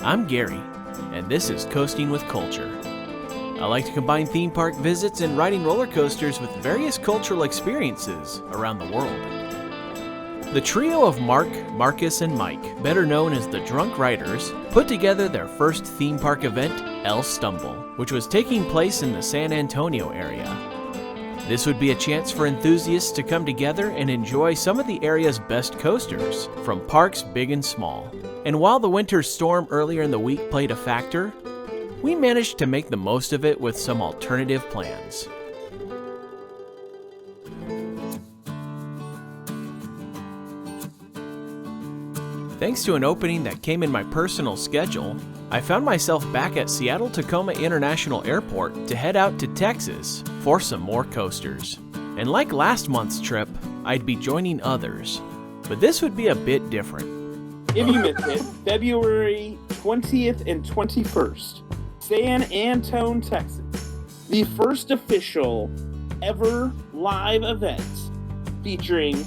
I'm Gary, and this is Coasting with Culture. I like to combine theme park visits and riding roller coasters with various cultural experiences around the world. The trio of Mark, Marcus, and Mike, better known as the Drunk Riders, put together their first theme park event, El Stumble, which was taking place in the San Antonio area. This would be a chance for enthusiasts to come together and enjoy some of the area's best coasters, from parks big and small. And while the winter storm earlier in the week played a factor, we managed to make the most of it with some alternative plans. Thanks to an opening that came in my personal schedule, I found myself back at Seattle-Tacoma International Airport to head out to Texas for some more coasters. And like last month's trip, I'd be joining others, but this would be a bit different. If you missed it, February 20th and 21st, San Antonio, Texas, the first official ever live event featuring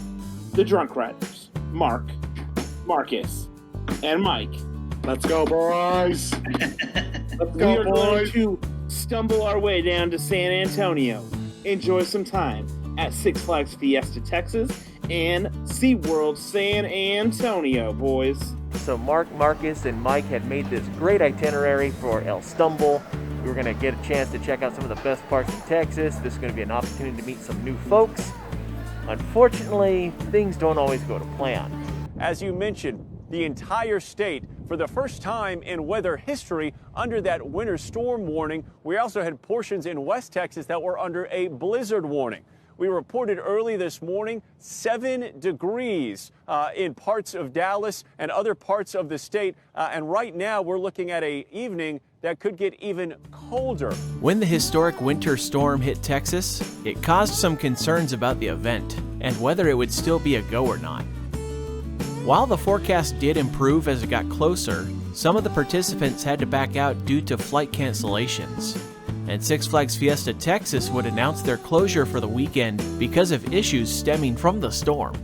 the Drunk Riders, Mark, Marcus, and Mike. Let's go, boys! Let's We go, are going boys! to stumble our way down to San Antonio, enjoy some time at Six Flags Fiesta, Texas, and SeaWorld San Antonio, boys. So Mark, Marcus, and Mike had made this great itinerary for El Stumble. We were going to get a chance to check out some of the best parks in Texas. This is going to be an opportunity to meet some new folks. Unfortunately, things don't always go to plan. As you mentioned, the entire state, for the first time in weather history, under that winter storm warning. We also had portions in West Texas that were under a blizzard warning. We reported early this morning 7 degrees in parts of Dallas and other parts of the state. And right now we're looking at an evening that could get even colder. When the historic winter storm hit Texas, it caused some concerns about the event and whether it would still be a go or not. While the forecast did improve as it got closer, some of the participants had to back out due to flight cancellations. And Six Flags Fiesta Texas would announce their closure for the weekend because of issues stemming from the storm.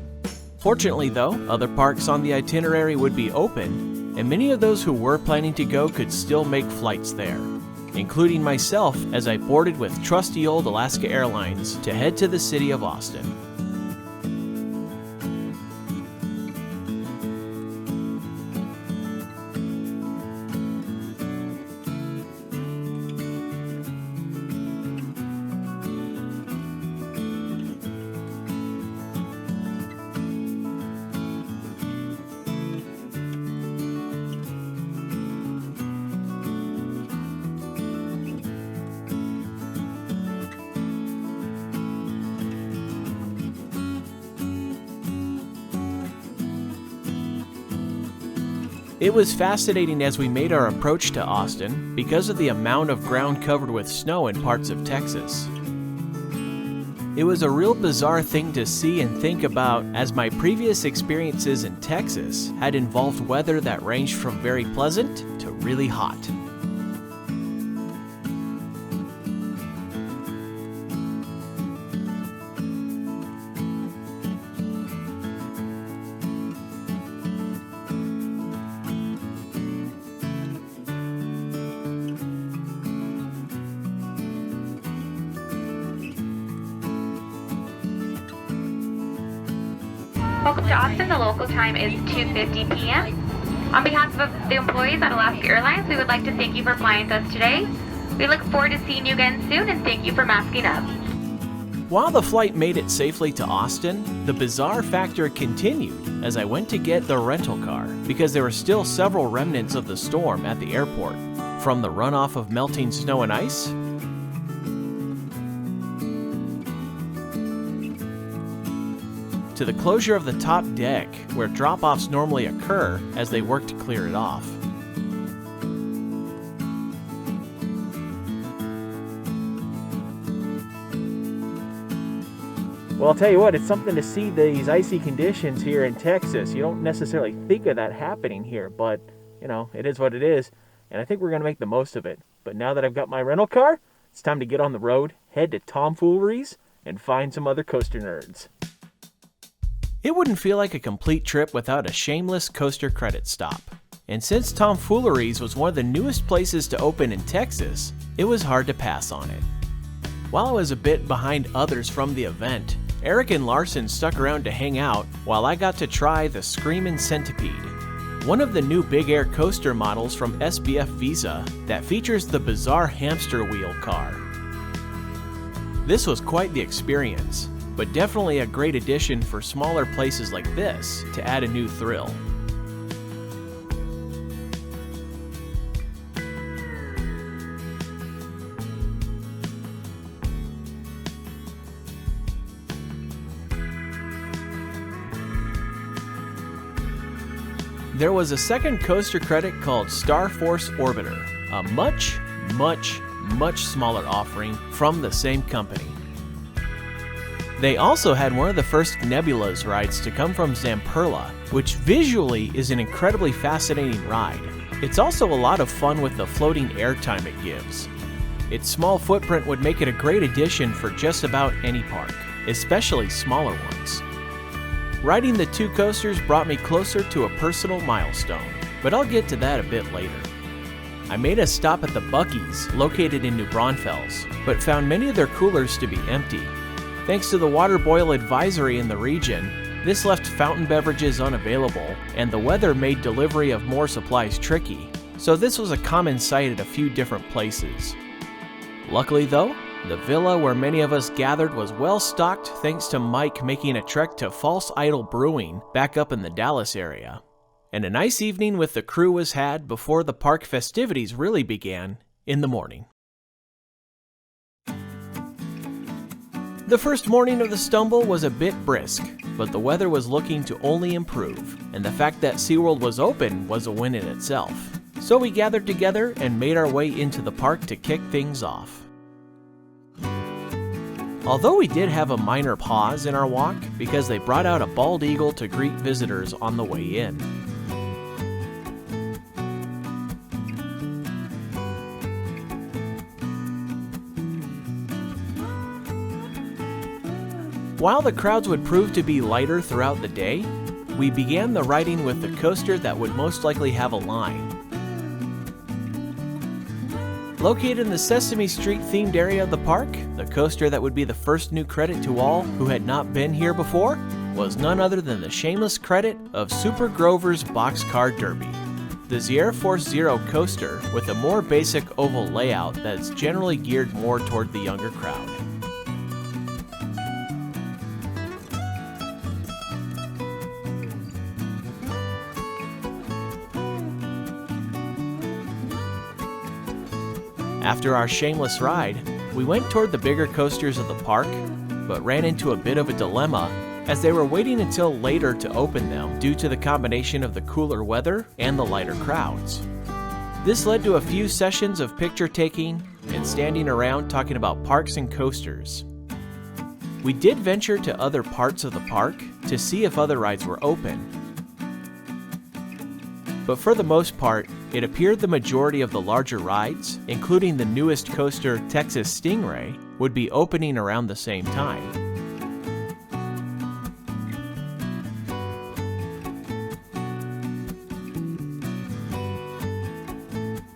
Fortunately though, other parks on the itinerary would be open, and many of those who were planning to go could still make flights there, including myself as I boarded with trusty old Alaska Airlines to head to the city of Austin. It was fascinating as we made our approach to Austin because of the amount of ground covered with snow in parts of Texas. It was a real bizarre thing to see and think about, as my previous experiences in Texas had involved weather that ranged from very pleasant to really hot. Welcome to Austin. The local time is 2:50 p.m. On behalf of the employees at Alaska Airlines, we would like to thank you for flying with us today. We look forward to seeing you again soon, and thank you for masking up. While the flight made it safely to Austin, the bizarre factor continued as I went to get the rental car because there were still several remnants of the storm at the airport, from the runoff of melting snow and ice to the closure of the top deck where drop-offs normally occur as they work to clear it off. Well, I'll tell you what, it's something to see these icy conditions here in Texas. You don't necessarily think of that happening here, but, you know, it is what it is. And I think we're going to make the most of it. But now that I've got my rental car, it's time to get on the road, head to Foolery's, and find some other coaster nerds. It wouldn't feel like a complete trip without a Shameless coaster credit stop. and since Foolery's was one of the newest places to open in Texas, it was hard to pass on it. While I was a bit behind others from the event, Erik and Larson stuck around to hang out while I got to try the Screamin' Centipede, one of the new big air coaster models from SBF Visa that features the bizarre hamster wheel car. This was quite the experience, but definitely a great addition for smaller places like this to add a new thrill. There was a second coaster credit called Star Force Orbiter, a much smaller offering from the same company. They also had one of the first Nebula's rides to come from Zamperla, which visually is an incredibly fascinating ride. It's also a lot of fun with the floating airtime it gives. Its small footprint would make it a great addition for just about any park, especially smaller ones. Riding the two coasters brought me closer to a personal milestone, but I'll get to that a bit later. I made a stop at the Buc-ee's, located in New Braunfels, but found many of their coolers to be empty. Thanks to the water boil advisory in the region, this left fountain beverages unavailable, and the weather made delivery of more supplies tricky, so this was a common sight at a few different places. Luckily though, the villa where many of us gathered was well stocked thanks to Mike making a trek to False Idol Brewing back up in the Dallas area. And a nice evening with the crew was had before the park festivities really began in the morning. The first morning of the stumble was a bit brisk, but the weather was looking to only improve, and the fact that SeaWorld was open was a win in itself. So we gathered together and made our way into the park to kick things off. Although we did have a minor pause in our walk because they brought out a bald eagle to greet visitors on the way in. While the crowds would prove to be lighter throughout the day, we began the riding with the coaster that would most likely have a line. Located in the Sesame Street themed area of the park, the coaster that would be the first new credit to all who had not been here before was none other than the Shameless credit of Super Grover's Boxcar Derby. The Sierra Force Zero coaster with a more basic oval layout that's generally geared more toward the younger crowd. After our Shameless ride, we went toward the bigger coasters of the park, but ran into a bit of a dilemma as they were waiting until later to open them due to the combination of the cooler weather and the lighter crowds. This led to a few sessions of picture taking and standing around talking about parks and coasters. We did venture to other parts of the park to see if other rides were open, but for the most part, it appeared the majority of the larger rides, including the newest coaster Texas Stingray, would be opening around the same time.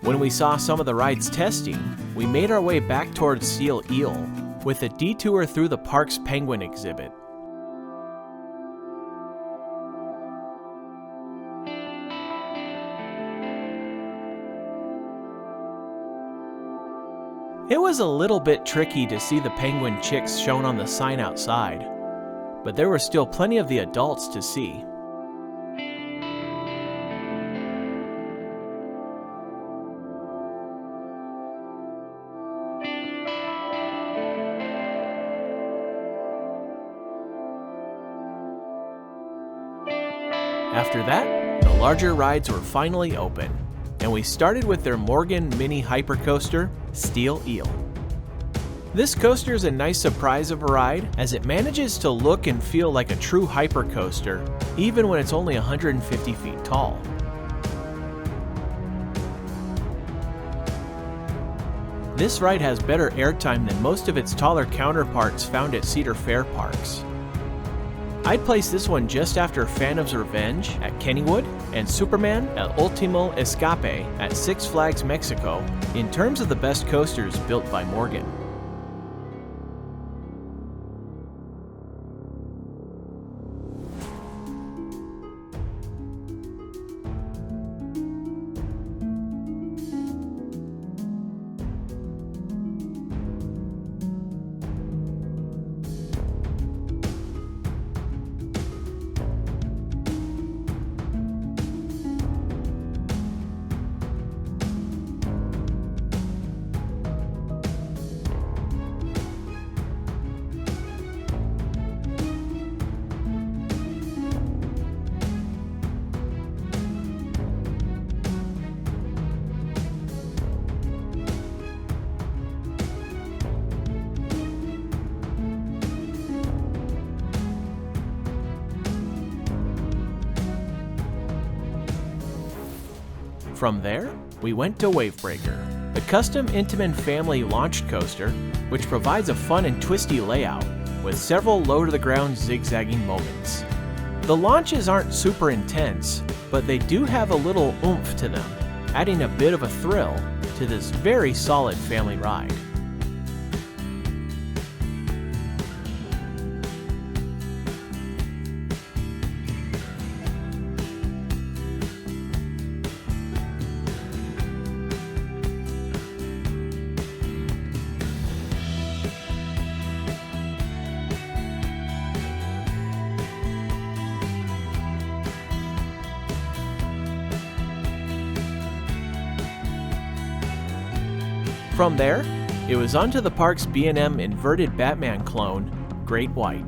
When we saw some of the rides testing, we made our way back towards Steel Eel, with a detour through the park's penguin exhibit. It was a little bit tricky to see the penguin chicks shown on the sign outside, but there were still plenty of the adults to see. After that, the larger rides were finally open, and we started with their Morgan Mini Hypercoaster, Steel Eel. This coaster is a nice surprise of a ride, as it manages to look and feel like a true hypercoaster, even when it's only 150 feet tall. This ride has better airtime than most of its taller counterparts found at Cedar Fair parks. I'd place this one just after Phantom's Revenge at Kennywood and Superman El Último Escape at Six Flags Mexico in terms of the best coasters built by Morgan. From there, we went to Wavebreaker, the custom Intamin family launched coaster, which provides a fun and twisty layout with several low-to-the-ground zigzagging moments. The launches aren't super intense, but they do have a little oomph to them, adding a bit of a thrill to this very solid family ride. From there, it was onto the park's B&M inverted Batman clone, Great White.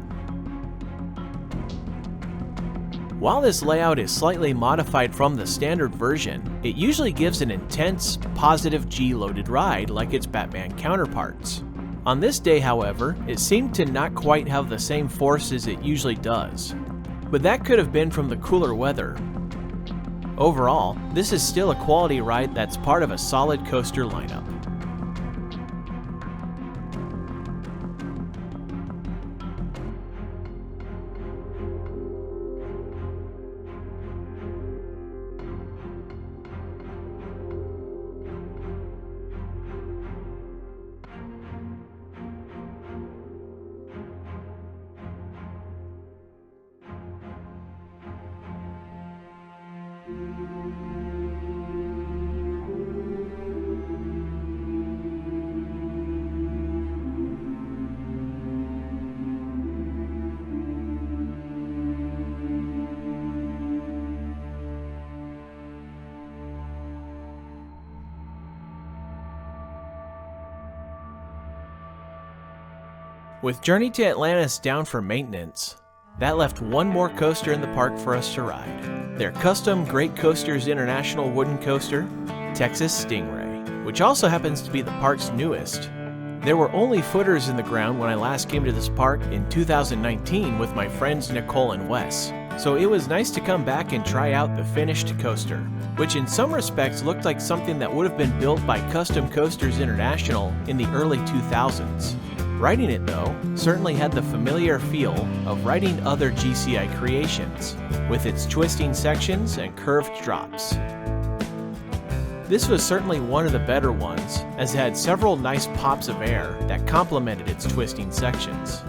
While this layout is slightly modified from the standard version, it usually gives an intense, positive G-loaded ride like its Batman counterparts. On this day, however, it seemed to not quite have the same force as it usually does, but that could have been from the cooler weather. Overall, this is still a quality ride that's part of a solid coaster lineup. With Journey to Atlantis down for maintenance, that left one more coaster in the park for us to ride. Their custom Great Coasters International wooden coaster, Texas Stingray, which also happens to be the park's newest. There were only footers in the ground when I last came to this park in 2019 with my friends Nicole and Wes, so it was nice to come back and try out the finished coaster, which in some respects looked like something that would have been built by Custom Coasters International in the early 2000s. Riding it, though, certainly had the familiar feel of riding other GCI creations, with its twisting sections and curved drops. This was certainly one of the better ones, as it had several nice pops of air that complemented its twisting sections.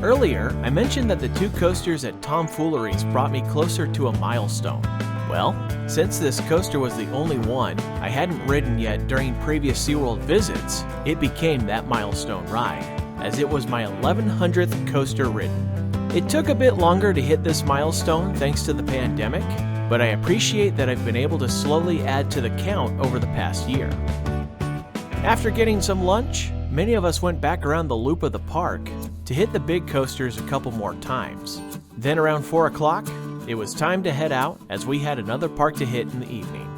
Earlier, I mentioned that the two coasters at Tom Foolery's brought me closer to a milestone. Well, since this coaster was the only one I hadn't ridden yet during previous SeaWorld visits, it became that milestone ride, as it was my 1100th coaster ridden. It took a bit longer to hit this milestone thanks to the pandemic, but I appreciate that I've been able to slowly add to the count over the past year. After getting some lunch, many of us went back around the loop of the park to hit the big coasters a couple more times. Then around 4 o'clock, it was time to head out as we had another park to hit in the evening.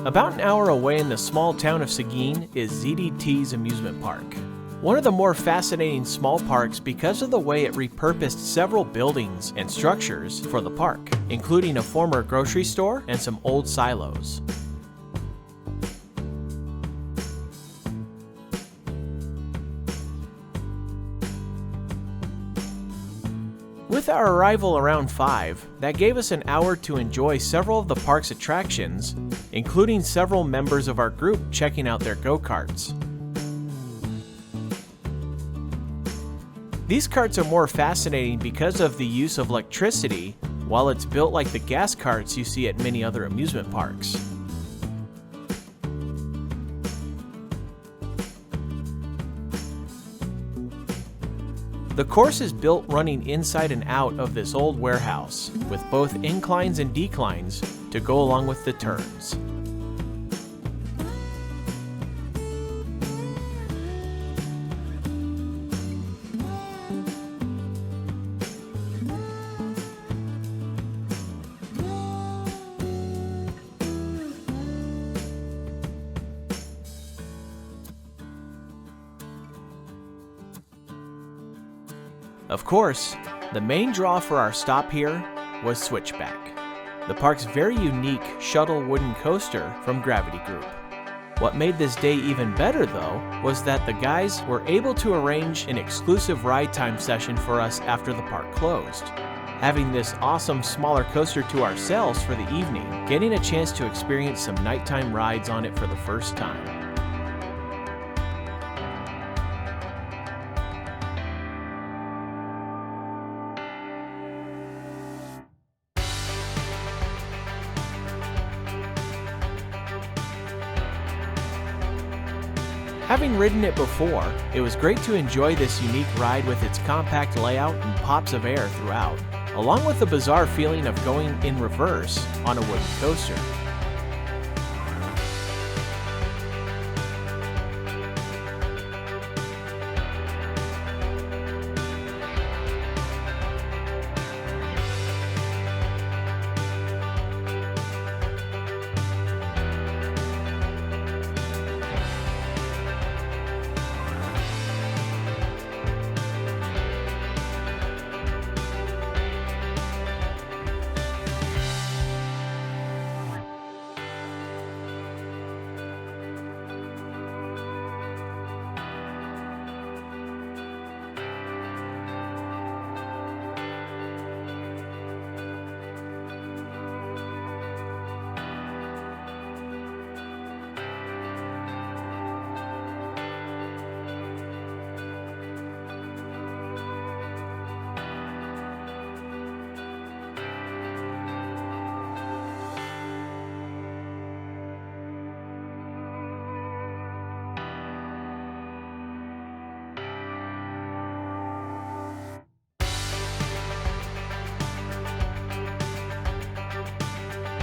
About an hour away in the small town of Seguin is ZDT's amusement park. One of the more fascinating small parks because of the way it repurposed several buildings and structures for the park, including a former grocery store and some old silos. With our arrival around 5, that gave us an hour to enjoy several of the park's attractions, including several members of our group checking out their go-karts. These karts are more fascinating because of the use of electricity, while it's built like the gas karts you see at many other amusement parks. The course is built running inside and out of this old warehouse, with both inclines and declines to go along with the turns. Of course, the main draw for our stop here was Switchback, the park's very unique shuttle wooden coaster from Gravity Group. What made this day even better, though, was that the guys were able to arrange an exclusive ride time session for us after the park closed. Having this awesome smaller coaster to ourselves for the evening, getting a chance to experience some nighttime rides on it for the first time. Having ridden it before, it was great to enjoy this unique ride with its compact layout and pops of air throughout, along with the bizarre feeling of going in reverse on a wooden coaster.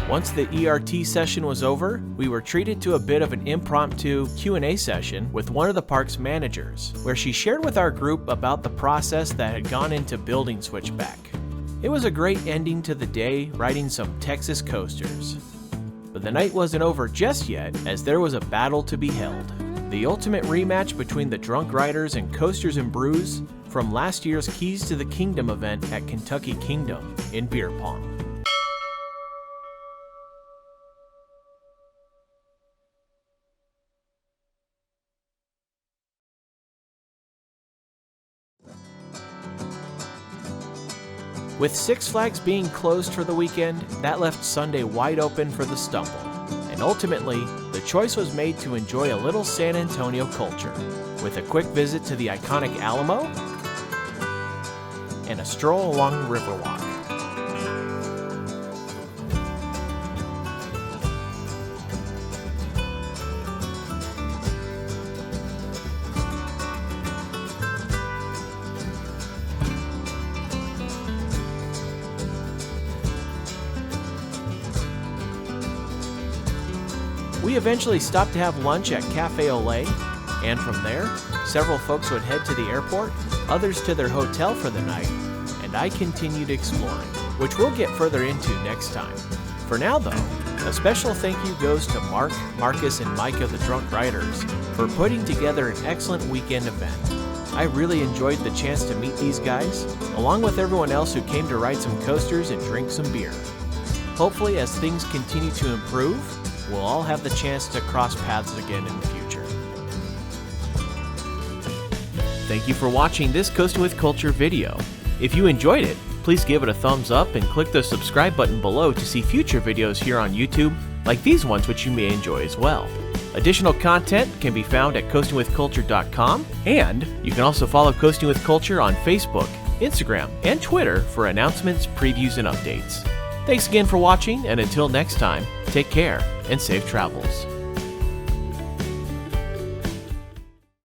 Once the ERT session was over, we were treated to a bit of an impromptu Q&A session with one of the park's managers, where she shared with our group about the process that had gone into building Switchback. It was a great ending to the day riding some Texas coasters. But the night wasn't over just yet, as there was a battle to be held. The ultimate rematch between the drunk riders and Coasters and Brews from last year's Keys to the Kingdom event at Kentucky Kingdom in beer pong. With Six Flags being closed for the weekend, that left Sunday wide open for the stumble, and ultimately, the choice was made to enjoy a little San Antonio culture, with a quick visit to the iconic Alamo and a stroll along the Riverwalk. We eventually stopped to have lunch at Cafe Olay, and from there, several folks would head to the airport, others to their hotel for the night, and I continued exploring, which we'll get further into next time. For now though, A special thank you goes to Mark, Marcus, and Micah the Drunk Riders for putting together an excellent weekend event. I really enjoyed the chance to meet these guys, along with everyone else who came to ride some coasters and drink some beer. Hopefully, as things continue to improve, we'll all have the chance to cross paths again in the future. Thank you for watching this Coasting with Culture video. If you enjoyed it, please give it a thumbs up and click the subscribe button below to see future videos here on YouTube, like these ones which you may enjoy as well. Additional content can be found at coastingwithculture.com, and you can also follow Coasting with Culture on Facebook, Instagram, and Twitter for announcements, previews, and updates. Thanks again for watching, and until next time, take care and safe travels.